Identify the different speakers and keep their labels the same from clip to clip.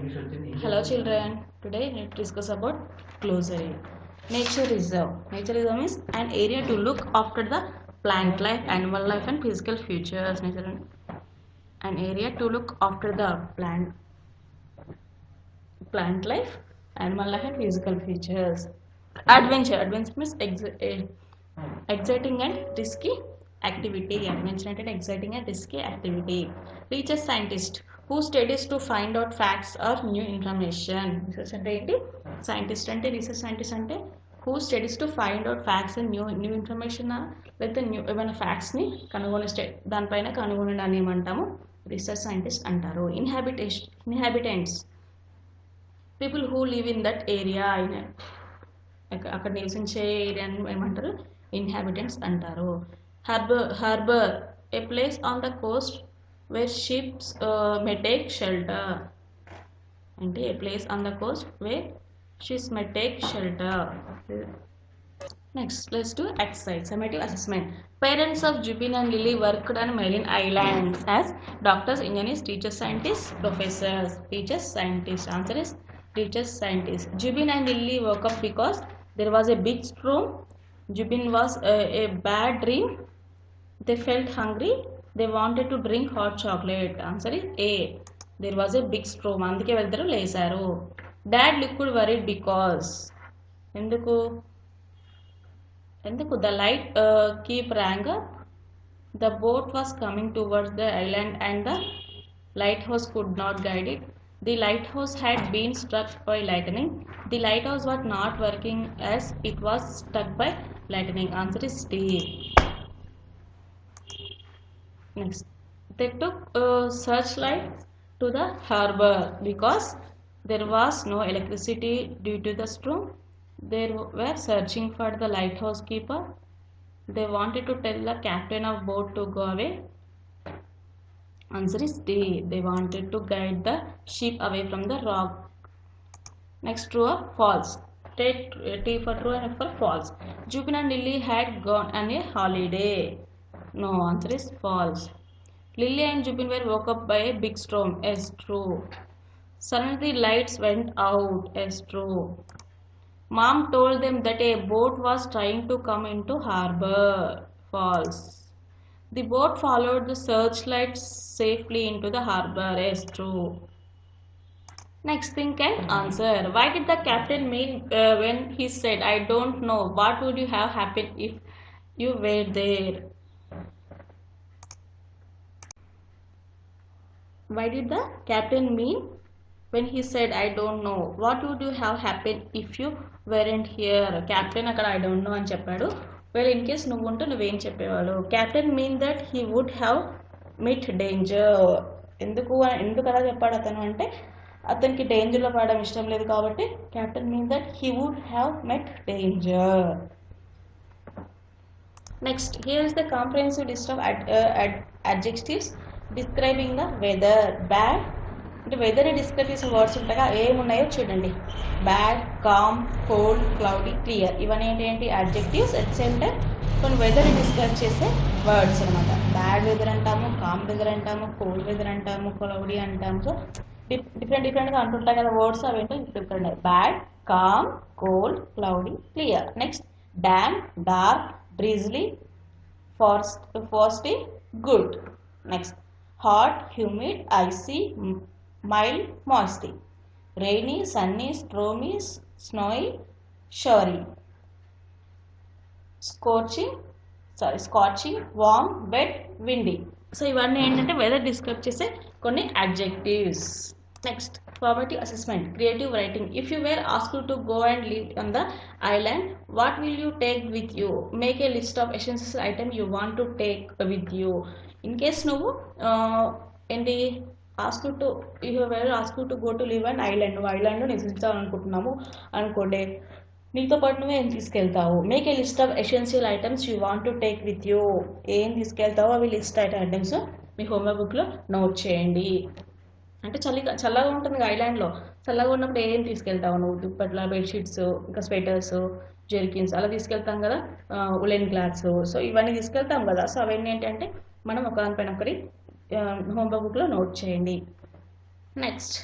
Speaker 1: Hello children, today we need to discuss about glossary. Nature reserve. Nature reserve is an area to look after the plant life, animal life and physical features. An area to look after the plant life, animal life and physical features. Adventure means exciting and risky activity. Adventure and exciting and risky activity. Research scientist who studies to find out facts or new information. Research అంటే ఏంటి? Scientist అంటే research scientist అంటే who studies to find out facts and new information లేకపోతే new ఏమైనా facts ని కనుగొనే దానిపైన కనుగొనడాన్ని ఏమంటాము? రీసెర్చ్ సైంటిస్ట్ అంటారు. Inhabitants people who live in that area, అక్కడ నివసించే ఏరియాని ఏమంటారు? ఇన్హాబిటెంట్స్ అంటారు. Harbour a place on the coast where ships may take shelter. అంటే a place on the coast where ships may take shelter. Next, let's do exercise. Summative assessment. Parents of Jupin and Lily worked on marine islands as doctors, engineers, teachers, scientists, professors. Teachers, scientists. Answer is teachers, scientists. Jupin and Lily woke up because there was a big storm. Jupin was a bad dream. They felt hungry. They wanted to drink hot chocolate. Answer is A. There was a big storm. అందుకే వెళ్తారు లేసారు. Dad looked worried because ఎందుకు the light keep rang up. The boat was coming towards the island and the lighthouse could not guide it. The lighthouse had been struck by lightning. The lighthouse was not working as it was struck by lightning. Answer is D. Next, they took searchlight to the harbor because there was no electricity due to the storm. They were searching for the lighthouse keeper. They wanted to tell the captain of boat to go away. Answer is D. They wanted to guide the ship away from the rock. Next, true or false. Take T for true and F for false. Jupin and Lily had gone on a holiday. No, answer is false. Lily and Jupin were woke up by a big storm. Yes, true. Suddenly lights went out. Yes, true. Mom told them that a boat was trying to come into harbor. False. The boat followed the searchlights safely into the harbor. Yes, true. Next, think and answer. Why did the captain mean when he said, I don't know, what would you have happened if you were there? Why did the captain mean when he said, I don't know, what would you have happened if you weren't here? Captain అక్కడ I don't know అని చెప్పాడు. Well, in case నువ్వు ఉంటే నువ్వేం చెప్పేవాడు? Captain mean that he would have met danger. ఎందుకు అలా చెప్పాడు అతను అంటే అతనికి డేంజర్లో పడడం ఇష్టం లేదు కాబట్టి Captain mean that he would have met danger. Next, here is the comprehensive list of adjectives describing the weather. Bad అంటే వెదర్ని డిస్క్రైబ్ చేసే వర్డ్స్ ఉంటాయి, ఏమున్నాయో చూడండి. Bad, calm, cold, cloudy, clear. ఇవన్నీ ఏంటి? అడ్జెక్టివ్స్. అట్ సేమ్ టైం కొన్ని వెదర్ని describe చేసే వర్డ్స్ అనమాట. బ్యాడ్ వెదర్ అంటాము, కామ్ వెదర్ అంటాము, కోల్డ్ వెదర్ అంటాము, క్లౌడీ అంటాము. సో డిఫరెంట్గా అంటుంటాయి కదా వర్డ్స్, అవేంటో ఇక్కడ bad, calm, cold, cloudy, clear. Next, damp, dark, drizzly, frosty, good. Next, hot, humid, icy, mild, moisty. Rainy, sunny, stormy, snowy, showery. Scorching, warm, wet, windy. So ఇవన్నీ ఏంటంటే weather describe చేసే కొన్ని adjectives. Next, formative assessment. Creative writing. If you were asked to go and live on the island, what will you take with you? Make a list of essential item you want to take with you. In case నువ్వు ఏంటి ask to go to live and island, నువ్వు ఐలాండ్లో నివసించాలనుకుంటున్నాము అనుకోండి, నీతో పాటు నువ్వు ఏం తీసుకెళ్తావు? Make a list of essential items you want to take with you. ఏం తీసుకెళ్తావో అవి లిస్ట్ ఐటమ్స్ మీ హోంవర్క్ బుక్లో నోట్ చేయండి. అంటే చల్లగా ఉంటుంది ఐలాండ్లో, చల్లగా ఉన్నప్పుడు ఏం తీసుకెళ్తావు నువ్వు? దుప్పట్ల, బెడ్షీట్స్, ఇంకా స్వెటర్స్, జెర్కిన్స్ అలా తీసుకెళ్తాం కదా, ఉలెన్ క్లాత్స్. సో ఇవన్నీ తీసుకెళ్తాం కదా. సో అవన్నీ ఏంటంటే మనం ఒకదానిపైన ఒకటి హోంవర్క్ బుక్లో నోట్ చేయండి. Next,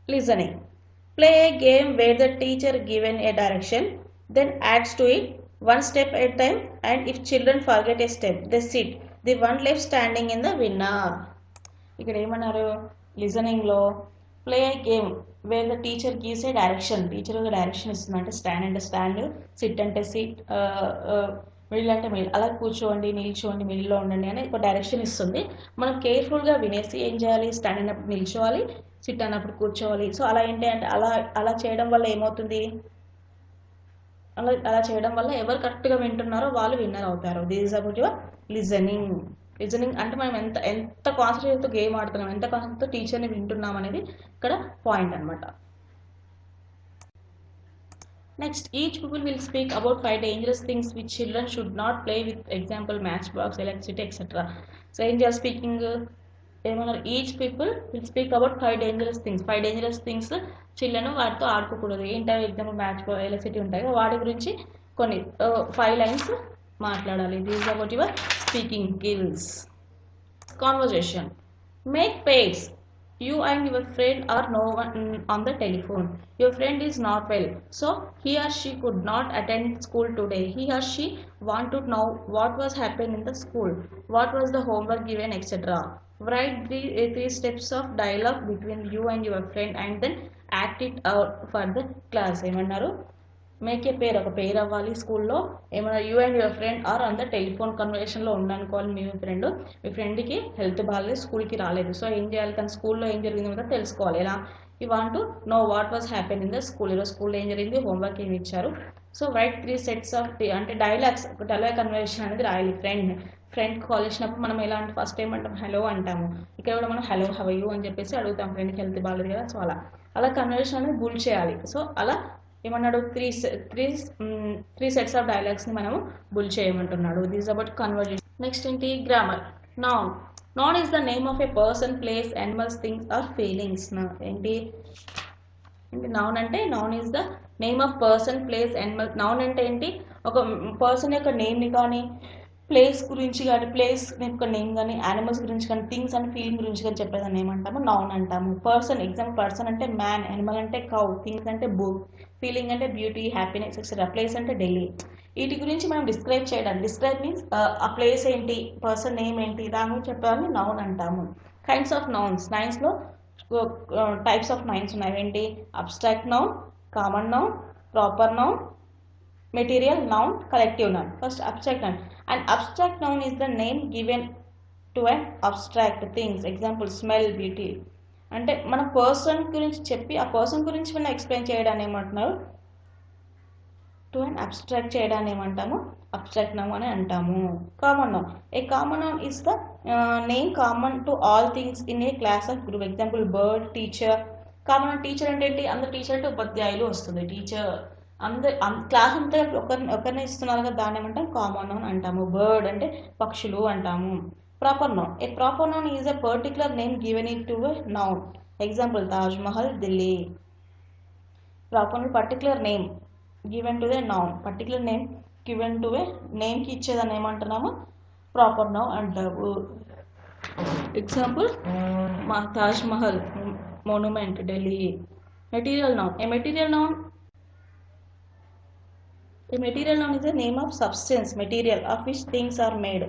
Speaker 1: Listening. Play a game where the teacher given a direction, then adds to it one step at a time, and if children forget a step, they sit. The one left standing in the winner. ఇక్కడ ఏమన్నారు లిజనింగ్లో play game where the teacher gives a direction teacher ఒక direction ఇస్తుంది అంటే stand అంటే stand sit అంటే sit middle అంటే middle అలా కూర్చోండి నిల్చోండి మిడిల్లో ఉండండి అని ఒక డైరెక్షన్ ఇస్తుంది మనం కేర్ఫుల్గా వినేసి ఏం చేయాలి స్టాండ్ అయినప్పుడు నిల్చోవాలి సిట్ అన్నప్పుడు కూర్చోవాలి సో అలా ఏంటి అంటే అలా చేయడం వల్ల ఏమవుతుంది అలా చేయడం వల్ల ఎవరు కరెక్ట్గా వింటున్నారో వాళ్ళు విన్నర్ అవుతారు this is about your listening అంటే మనం ఎంత కాన్సన్ట్రేట్తో గేమ్ ఆడుతున్నాం ఎంత కాన్సన్ట్రేట్తో టీచర్ని వింటున్నాం అనేది ఇక్కడ పాయింట్ అనమాట next each people will speak about 5 dangerous things which children should not play with example match box electricity etc so ఏం చేయాలి స్పీకింగ్ ఏమన్నారు each people will speak about 5 dangerous things children వాటితో ఆడుకోకూడదు ఏంటో ఎగ్జాంపుల్ మ్యాచ్ ఎలక్ట్రిసిటీ ఉంటాయి వాటి గురించి కొన్ని 5 lines మాట్లాడాలి this about your speaking skills conversation make pairs you and your friend are no one on the telephone your friend is not well so he or she could not attend school today he or she want to know what was happened in the school what was the homework given etc write three steps of dialogue between you and your friend and then act it out for the class ఏమన్నారు make a pair ఒక pair అవ్వాలి స్కూల్లో ఏమన్నా you and your friend are on the telephone కన్వర్సేషన్లో ఉండనుకోవాలి మీ ఫ్రెండ్కి health బాగాలేదు స్కూల్కి రాలేదు సో ఏం చేయాలి తన స్కూల్లో ఏం జరిగింది కదా తెలుసుకోవాలి ఎలా you want to know what was happen in the school ఈరోజు స్కూల్లో ఏం జరిగింది హోంవర్క్ ఏమి ఇచ్చారు సో రైట్ 3 sets ఆఫ్ అంటే డైలాగ్స్ కన్వర్సేషన్ అనేది రాయాలి ఫ్రెండ్ కాల్ చేసినప్పుడు మనం ఎలా అంటే ఫస్ట్ ఏమంటాం హలో అంటాము ఇక్కడ కూడా మనం హలో హవ్ యూ అని చెప్పేసి అడుగుతాం ఫ్రెండ్కి హెల్త్ బాగాలేదు కదా సో అలా కన్వర్సేషన్ అనేది బుల్ చేయాలి సో అలా ఏమన్నాడు త్రీ సెట్స్ ఆఫ్ డైలాగ్స్ని మనము బుల్ చేయమంటున్నాడు దిస్ అబౌట్ కన్వర్జేషన్ నెక్స్ట్ ఏంటి grammar noun is the name of a person place animals things or feelings ఏంటి నౌన్ అంటే noun is the name of person place animal noun అంటే ఏంటి ఒక పర్సన్ యొక్క నేమ్ని కానీ ప్లేస్ గురించి కానీ ప్లేస్ యొక్క నేమ్ కానీ యానిమల్స్ గురించి కానీ థింగ్స్ అండ్ ఫీలింగ్ గురించి కానీ చెప్పేదాన్ని ఏమంటాము నౌన్ అంటాము పర్సన్ ఎగ్జాంపుల్ పర్సన్ అంటే మ్యాన్ యానిమల్ అంటే కౌ థింగ్స్ అంటే బుక్ ఫీలింగ్ అంటే బ్యూటీ హ్యాపీనెస్ ఎక్సెట్రా ప్లేస్ అంటే ఢిల్లీ వీటి గురించి మనం డిస్క్రైబ్ చేయడానికి డిస్క్రైబ్ మీన్స్ ఆ ప్లేస్ ఏంటి పర్సన్ నేమ్ ఏంటి దాని గురించి చెప్పేవాళ్ళని నౌన్ అంటాము కైండ్స్ ఆఫ్ నౌన్స్లో టైప్స్ ఆఫ్ నౌన్స్ ఉన్నాయి ఏంటి abstract noun common noun proper noun material noun collective noun first abstract noun an abstract noun is the name given to an abstract things example smell beauty అంటే మన person గురించి చెప్పి ఆ person గురించి మనం explain చేయడాన్ని ఏమంటున్నారు టు అండ్ అబ్స్ట్రాక్ట్ చేయడాన్ని ఏమంటాము అబ్స్ట్రాక్ట్ నౌన్ అని అంటాము common noun a common noun is the name common to all things in a class of group example bird teacher common teacher అంటే ఏంటి అందరు టీచర్ అంటే ఉపాధ్యాయులు వస్తుంది టీచర్ క్లాస్ అంతా ఒకరిని ఇస్తున్నారు కదా దాన్ని ఏమంటాం కామన్ నౌన్ అంటాము బర్డ్ అంటే పక్షులు అంటాము proper noun a proper noun is a particular name given it to a noun example Taj Mahal Delhi proper particular name given to the noun particular name given to a నేమ్కి ఇచ్చేదాన్ని ఏమంటున్నాము ప్రాపర్ నౌన్ అంటాము example Taj Mahal monument Delhi material noun a material noun A material noun is the name of substance, material of which things are made.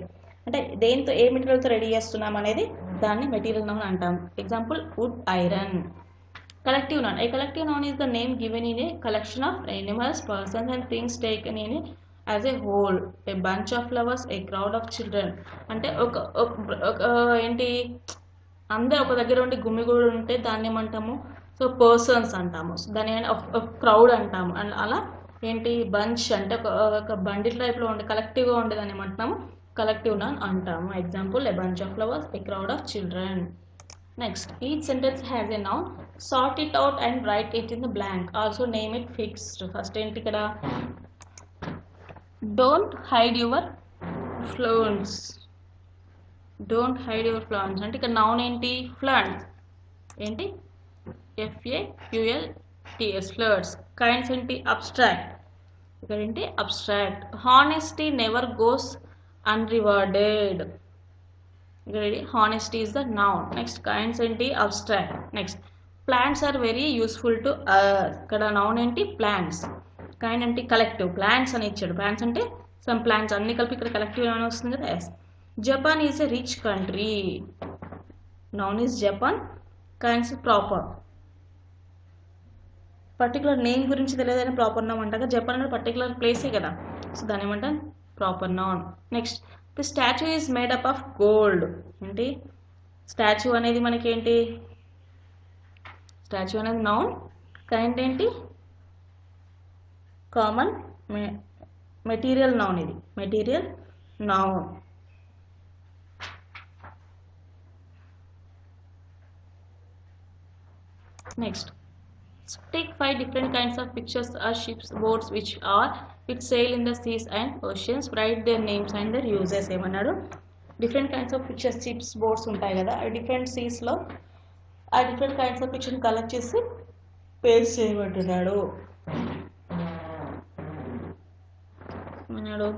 Speaker 1: అంటే దేంతో ఏ మెటీరియల్తో ready చేస్తున్నాం అనేది దాన్ని material noun అంటాం example wood iron collective noun a collective noun is the name given in a collection of animals persons and things taken in as a whole a bunch of flowers a crowd of children అంటే ఒక ఏంటి అందరు ఒక దగ్గర ఉండి గుమిగూడు ఉంటే దాన్ని ఏమంటాము సో పర్సన్స్ అంటాము దాన్ని క్రౌడ్ అంటాము అండ్ అలా ఏంటి బంచ్ అంటే ఒక బండిల్ టైప్లో ఉండే కలెక్టివ్గా ఉండేదాన్ని ఏమంటున్నాము కలెక్టివ్ నౌన్ అంటాము example A bunch of flowers a crowd of children next each sentence has a noun sort it out and right it in the blank also name it fixed first ఏంటి ఇక్కడ don't hide your ఫ్లూయెంట్స్ అంటే ఇక్కడ noun ఏంటి ఫ్లూయెంట్స్ ఏంటి FAQLTS ఫ్లర్ట్స్ kinds ఏంటి abstract ఇక్కడ ఏంటి abstract honesty never goes unrewarded ఇక్కడ honesty is the noun next kinds ఏంటి abstract next plants are very useful to ఇక్కడ నౌన్ ఏంటి ప్లాంట్స్, కైండ్ అంటే కలెక్టివ్, ప్లాంట్స్ అని ఇచ్చాడు. ప్లాంట్స్ అంటే సమ్ ప్లాంట్స్ అన్ని కలిపి ఇక్కడ కలెక్టివ్ అని వస్తుంది కదా. Yes. Japan is a rich country, noun is Japan, kinds proper. Particular name గురించి తెలియదని ప్రాపర్ నౌన్ అంటారు. జపాన్ అనేది పర్టికులర్ ప్లేసే కదా, సో దాని ఏమంటాం proper noun. Next, the statue is made up of gold. ఏంటి స్టాచ్యూ అనేది మనకి ఏంటి, స్టాచ్యూ అనేది నౌన్, కైండ్ ఏంటి కామన్, మెటీరియల్ నౌన్, ఇది material noun. Next, take 5 different kinds of pictures or ships, boats which sail in the seas and oceans. Write their names and their uses. ఏమన్నాడు, different kinds of pictures, ships, boats ఉంటాయి కదా, ఆ different సీస్లో ఆ different kinds of పిక్చర్ని collect చేసి paste చేయమంటున్నాడు. ఏమన్నాడు,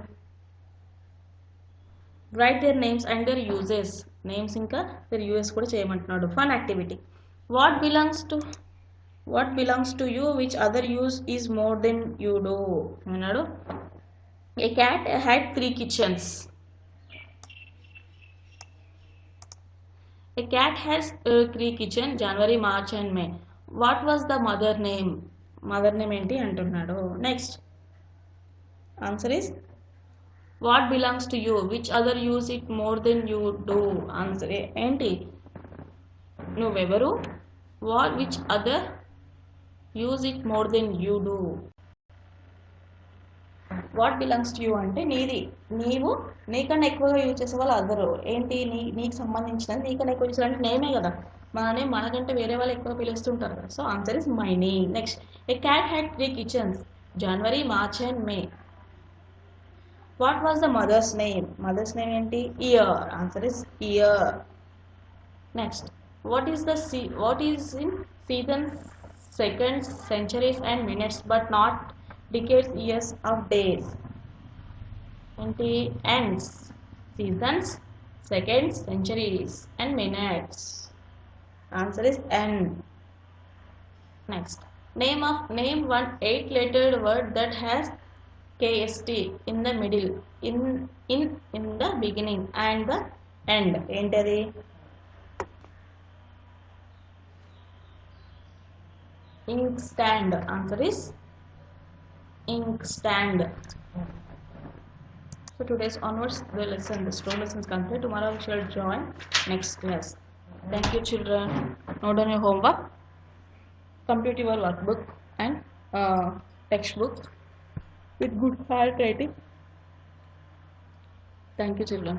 Speaker 1: write their names and their uses, names ఇంకా దేర్ యూజెస్ కూడా చేయమంటున్నాడు. Fun activity, what belongs to you which other use is more than you do. అన్నాడు, a cat had 3 kitchens. A cat has 3 kitchens, January, March and May. What was the mother name? Mother name ఏంటి అంటున్నాడు. Next, answer is what belongs to you which other use it more than you do. Answer ఏంటి, నువ్వెవరు, what which other use it more than you do. What belongs to you అంటే నీది, నీవు నీకన్నా ఎక్కువగా use చేసే వాళ్ళు అదరు. ఏంటి, నీకు సంబంధించినది నీకన్నా ఎక్కువ యూజ్ అంటే నేమే కదా, మన నేమ్ మనకంటే వేరే వాళ్ళు ఎక్కువ పిలుస్తుంటారు కదా, so answer is my name. Next, a cat had 3 kitchens, January, March and May. What was the mother's name, mother's name ఏంటి, year, answer is year. Next, what is in seasons, seconds, centuries and minutes but not decades, years of days. ఏంటి, ends, seasons, seconds, centuries and minutes. Answer is end. Next, name one 8-lettered word that has KST in the middle, in the beginning and the end. ఏంటది, inkstand. Answer is inkstand. So today's onwards the lesson, the story lesson is complete. Tomorrow we shall join next class. Thank you children. Now done your homework, complete your workbook and textbook with good handwriting. Thank you children.